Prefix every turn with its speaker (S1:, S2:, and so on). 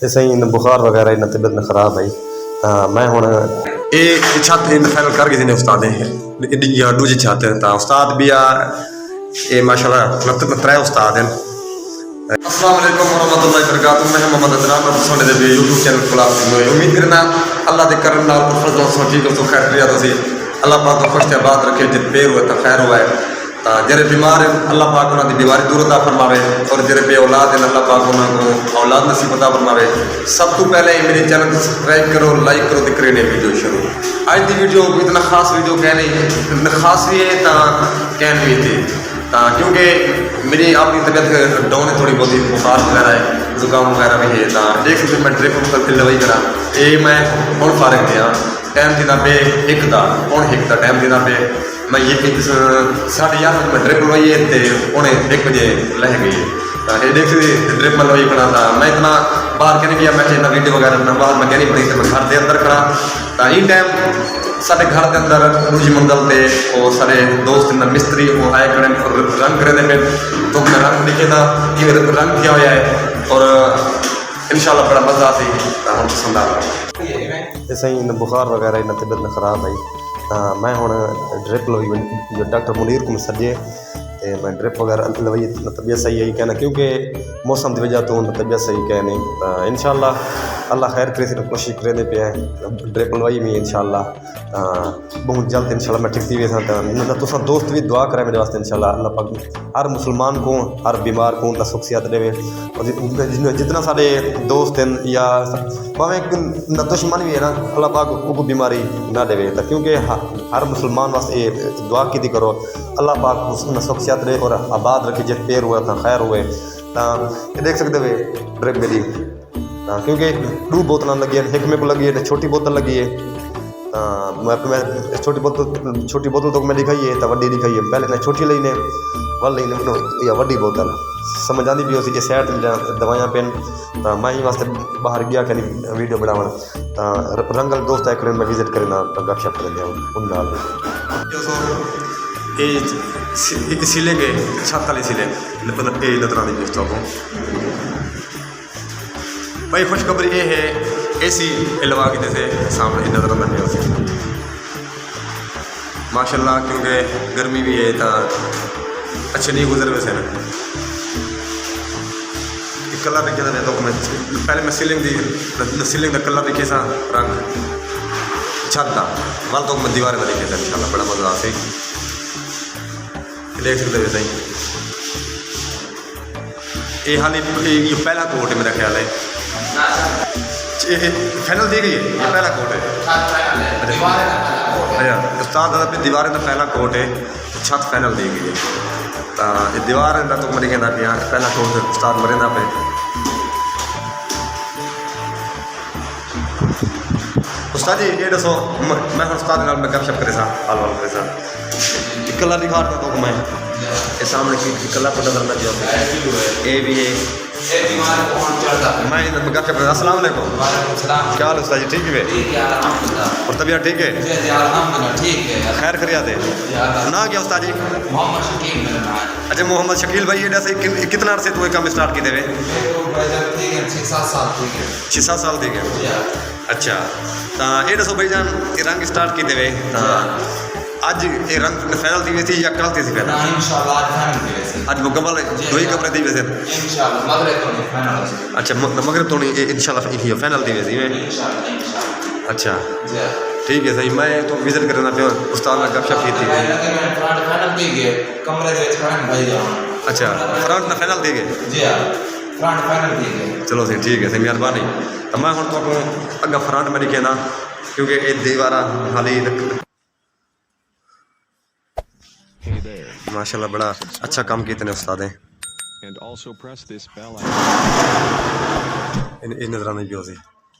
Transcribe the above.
S1: ते सही इन बुखार वगैरह इन तबीयत खराब है। मैं हुण ये छत इन फाइनल कर गए उस्ताद दूजी छत उस्ताद भी आ ये माशाल्लाह त्रै उस्ताद हैं। अस्सलाम वालेकुम वरहमतुल्लाहि वबरकातुहू। मैं मोहम्मद अदनान सोने दे यूट्यूब चैनल खोला उम्मीद करना अल्लाह के करम नाल फजल सो ठीक हो खैर करिया तुसी अल्लाह पाक को खुश आबाद रखे जित पेर हुए तो खैर हुआ है तो जेरे बीमार हैं अल्लाह पाक उन्होंने बीमारी दूर अता फरमावे और जेरे बे औलाद हैं अल्लाह पाक उन्होंने औलाद नसीब अता फरमावे। सब तो पहले मेरे चैनल को सब्सक्राइब करो लाइक करो तो करें वीडियो शुरू। आज की वीडियो इतना खास वीडियो कह नहीं खास भी है तो कहन भी थी क्योंकि मेरी अपनी तबीयत डाउन है थोड़ी बहुत बुखार वगैरह है जुकाम वगैरह भी है तो देख सकते मैं ट्रिप करके लवाई करा ये मैं हूँ फारग दिया टाइम देना पे एक का हूँ एक का टाइम देना पे मैं ये 11:30 मैं ट्रिप लवाई है तो उन्हें 1 बजे लह गई तो ये देख सकते ट्रिप मैं लवाई खड़ा था मैं इतना बाहर कहने गया मैं इतना वीडियो वगैरह ना बाहर मैं कहनी पड़ी तो मैं घर के अंदर खड़ा तो इन टाइम साढ़े घर के अंदर दूजी मंजिल पे और सारे दोस्त मिस्त्री वो आए खड़े रंग करे पे तो मैं रंग लिखे था ये रंग किया हुआ है और इंशाल्लाह बड़ा मजा सी हम पसंद आ रहा सही इन बुखार वगैरह इन तबीयत खराब आई मैं हूँ ड्रिप लवी जो डॉक्टर मुनीर को सजे तो मैं ड्रिप वगैरह लवाई तबीयत सही है कहना क्योंकि मौसम की वजह तो तबीयत सही कहने तो इंशाल्लाह अल्लाह खैर करे कोशिश करें पे ड्रिप लवाई में इंशाल्लाह बहुत जल्द इंशाल्लाह मैं ठीक थी वैसा तो दोस्त भी दुआ करें मेरे वास्ते इंशाल्लाह अल्लाह पाक हर मुसलमान को हर बीमार को उनका सुख सेहत देवे और जितना सारे दोस्त हैं या भावें न दुश्मन भी है ना अल्लाह पाक उनको बीमारी ना देवे तो क्योंकि हर मुसलमान वास्ते दुआ की करो अल्लाह पाक उसका सुख सेहत दे और आबाद रखे जित पेर हुए तो खैर हुए तो ये देख सकते हुए ड्रिप मेरी क्योंकि 2 बोतल लगी है एक मेरे को लगी है छोटी बोतल लगी है मैं छोटी बोतल तो मैं दिखाई है तो वड्डी दिखाई है पहले मैं छोटी ली ने वल ली या वड्डी बोतल समझ आती भी उसी सैड दवाइयाँ पेन तो मैं ही वास्ते बाहर गया कहीं वीडियो बनावन तो रंगल दोस्त है करें मैं विजिट करना गपशप कर उन सिलेंगे छत वाले सिले नजरानी बेचता हूँ भाई खुशखबरी ये है AC लगा के जैसे सामने नजर आने वाले माशाल्लाह क्योंकि गर्मी भी है तो अच्छे नहीं गुजर वैसे ना कलर देखे था तो मैं पहले मैं सीलिंग का कलर देखे सा रंग छत का वाल तो मैं दीवार में देखे था इंशाल्लाह बड़ा मजा आसे देख सकते वैसे ही ये हाल ये पहला कोट है मेरा ख्याल है फाइनल दी गई है ये पहला कोट है अच्छा उस्ताद अपनी दीवार का पहला कोट है छत फाइनल दी गई है तो दीवार का तो मरी कहना पे पहला कोट उस्ताद मरेंदा पे उस्ताद जी ये दसो मैं उस्ताद नाल मैं गपशप करे सा हाल वाल करे सा कलर दिखाता तो मैं ये सामने की कलर को नजर ना दिया ये भी है मैं गपशप कर अस्सलाम वालेकुम क्या हाल उस्ताद जी ठीक है और तबीयत ठीक है खैर खरियात है ना क्या उस्ताद जी अच्छा मोहम्मद शकील भाई ये से कितना अर्से तू काम स्टार्ट की देवे 6-7 साल थी गए अच्छा तो ये दसो भाई जान रंग स्टार्ट की देवे आज ये रंग फाइनल थी वैसी या कल थी फाइनल इंशाल्लाह आज मुकम्मल 2 ही कमरे थी वैसे इंशाल्लाह मगरिब तो फाइनल अच्छा मगरिब तो नहीं इंशाल्लाह ये फाइनल थी वैसी में अच्छा ठीक है सही मैं तो विजिट करना पे उस्ताद ने गपशप की थी फाइनल दी गए कमरे दे फाइनल भाई जाओ अच्छा फ्रंट ने फाइनल दी गए जी हां फ्रंट फाइनल दी गए चलो सही ठीक है सही मेहरबानी तो मैं हुण तो अगर फ्रंट में नहीं कहना क्योंकि ये दीवार हाली माशाल्लाह बड़ा अच्छा काम किए ने उस्ताद इन नजरानी भी हो सी